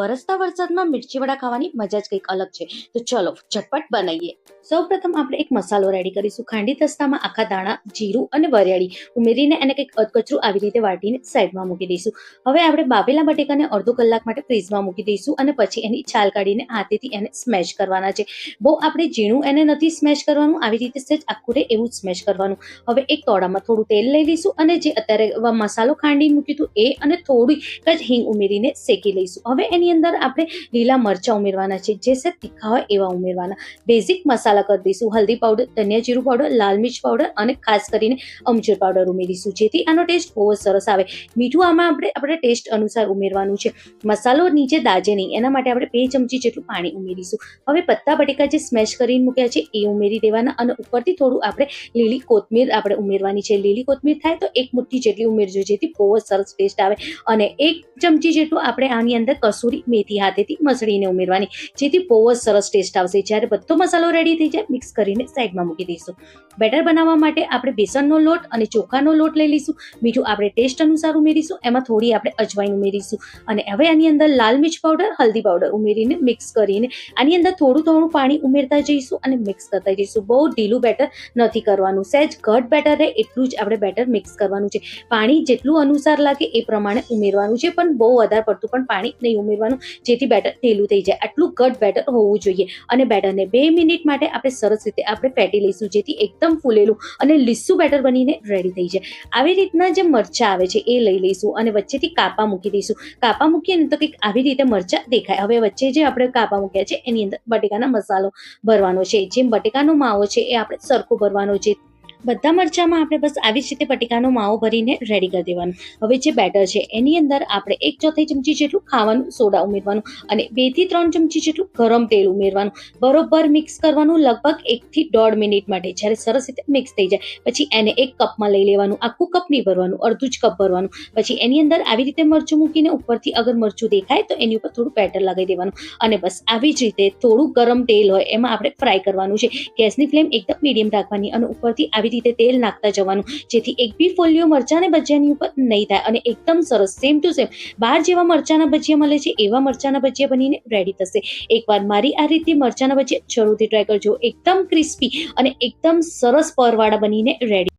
વરસતા વરસાદમાં મિર્ચી વડા ખાવાની મજા જ કંઈક અલગ છે. તો ચલો ઝટપટ બનાવીએ. સૌપ્રથમ આપણે એક મસાલો રેડી કરીશું. ખાંડી દસ્તામાં આખા દાણા, જીરું અને વરિયાળી ઉમેરીને એને કંઈક અધકચરું આવી રીતે વાટીને સાઈડમાં મૂકી દઈશું. હવે આપણે બાફેલા બટેકાને અડધો કલાક માટે ફ્રીઝમાં મૂકી દઈશું અને પછી એની છાલ કાઢીને હાથેથી એને સ્મેશ કરવાના છે. બહુ આપણે ઝીણું એને નથી સ્મેશ કરવાનું, આવી રીતે સહેજ આખું રે એવું જ સ્મેશ કરવાનું. હવે એક તોડામાં થોડું તેલ લઈ લઈશું અને જે અત્યારે મસાલો ખાંડીને મૂક્યું હતું એ અને થોડી જ હિંગ ઉમેરીને શેકી લઈશું. હવે એની અંદર આપણે લીલા મરચાં ઉમેરવાના છે, જે છે તીખા હોય એવા ઉમેરવાના. બેઝિક મસાલા કરી દઈશું. હલ્દી પાવડર, ધનિયા જીરું પાવડર, લાલ મિર્ચ પાવડર અને ખાસ કરીને અમચૂર પાવડર ઉમેરીશું, જેથી આનો ટેસ્ટ બહુ જ સરસ આવે. મીઠું આમાં આપણે ટેસ્ટ અનુસાર ઉમેરવાનું છે. મસાલો નીચે દાજે નહીં એના માટે આપણે 2 ચમચી જેટલું પાણી ઉમેરીશું. હવે પત્તા બટેકા જે સ્મેશ કરીને મૂક્યા છે એ ઉમેરી દેવાના અને ઉપરથી થોડું આપણે લીલી કોથમીર આપણે ઉમેરવાની છે. લીલી કોથમીર થાય તો 1 મુઠ્ઠી જેટલી ઉમેરજો, જેથી બહુ જ સરસ ટેસ્ટ આવે. અને 1 ચમચી જેટલું આપણે આની અંદર કસૂરી મેથી હાથેથી મસળીને ઉમેરવાની, જેથી બહુ જ સરસ ટેસ્ટ આવશે. જ્યારે બધો મસાલો રેડી થઈ જાય મિક્સ કરીને સાઈડમાં મૂકી દઈશું. બેટર બનાવવા માટે આપણે બેસનનો લોટ અને ચોખાનો લોટ લઈ લઈશું. મીઠું આપણે ટેસ્ટ અનુસાર ઉમેરીશું. એમાં થોડી આપણે અજવાઈન ઉમેરીશું અને હવે આની અંદર લાલ મિર્ચ પાવડર, હલ્દી પાવડર ઉમેરીને મિક્સ કરીને આની અંદર થોડું પાણી ઉમેરતા જઈશું અને મિક્સ કરતા જઈશું. બહુ ઢીલું બેટર નથી કરવાનું, સહેજ ઘટ બેટર રહે એટલું જ આપણે બેટર મિક્સ કરવાનું છે. પાણી જેટલું અનુસાર લાગે એ પ્રમાણે ઉમેરવાનું છે, પણ બહુ વધારે પડતું પણ પાણી નહીં ઉમેરવાનું, જેથી બેટર ઢીલું થઈ જાય. આટલું ઘટ બેટર હોવું જોઈએ. અને બેટરને 2 મિનિટ માટે આપણે સરસ રીતે આપણે ફેટી લઈશું, જેથી એકદમ ફૂલેલું અને લીસું બેટર બનીને રેડી થઈ જાય. આવી રીતના જે મરચાં આવે છે એ લઈ લઈશું અને વચ્ચેથી કાપા મૂકી દઈશું. કાપા મૂકીએ ને તો કંઈક આવી રીતે મરચાં દેખાય. હવે વચ્ચે જે આપણે કાપા મૂક્યા છે એની અંદર બટેકાનો મસાલો ભરવાનો છે. જેમ બટેકાનો માવો છે એ આપણે સરખો ભરવાનો છે. બધા મરચાંમાં આપણે બસ આવી જ રીતે બટેકાનો માવો ભરીને રેડી કરી દેવાનું. હવે જે બેટર છે એની અંદર આપણે 1/4 ચમચી જેટલું ખાવાનું સોડા ઉમેરવાનું અને 2 થી 3 ચમચી જેટલું ગરમ તેલ ઉમેરવાનું. બરોબર મિક્સ કરવાનું લગભગ 1 થી 1.5 મિનિટ માટે. જ્યારે સરસ રીતે મિક્સ થઈ જાય પછી એને એક કપમાં લઈ લેવાનું. આખું કપ નહીં ભરવાનું, અડધું જ કપ ભરવાનું. પછી એની અંદર આવી રીતે મરચું મૂકીને ઉપરથી અગર મરચું દેખાય તો એની ઉપર થોડું બેટર લગાવી દેવાનું અને બસ આવી જ રીતે થોડું ગરમ તેલ હોય એમાં આપણે ફ્રાય કરવાનું છે. ગેસની ફ્લેમ એકદમ મીડિયમ રાખવાની અને ઉપરથી આવી રીતે તેલ નાખતા જવાનું, જેથી એક બી ફોલ્લીઓ મરચાં ને ભજીયાની ઉપર નહીં થાય અને એકદમ સરસ સેમ ટુ સેમ બહાર જેવા મરચાંના ભજીયા મળે છે એવા મરચાંના ભજીયા બનીને રેડી થશે. એકવાર મારી આ રીતે મરચાંના ભજીયા જરૂરથી ટ્રાય કરજો. એકદમ ક્રિસ્પી અને એકદમ સરસ પરવાળા બનીને રેડી.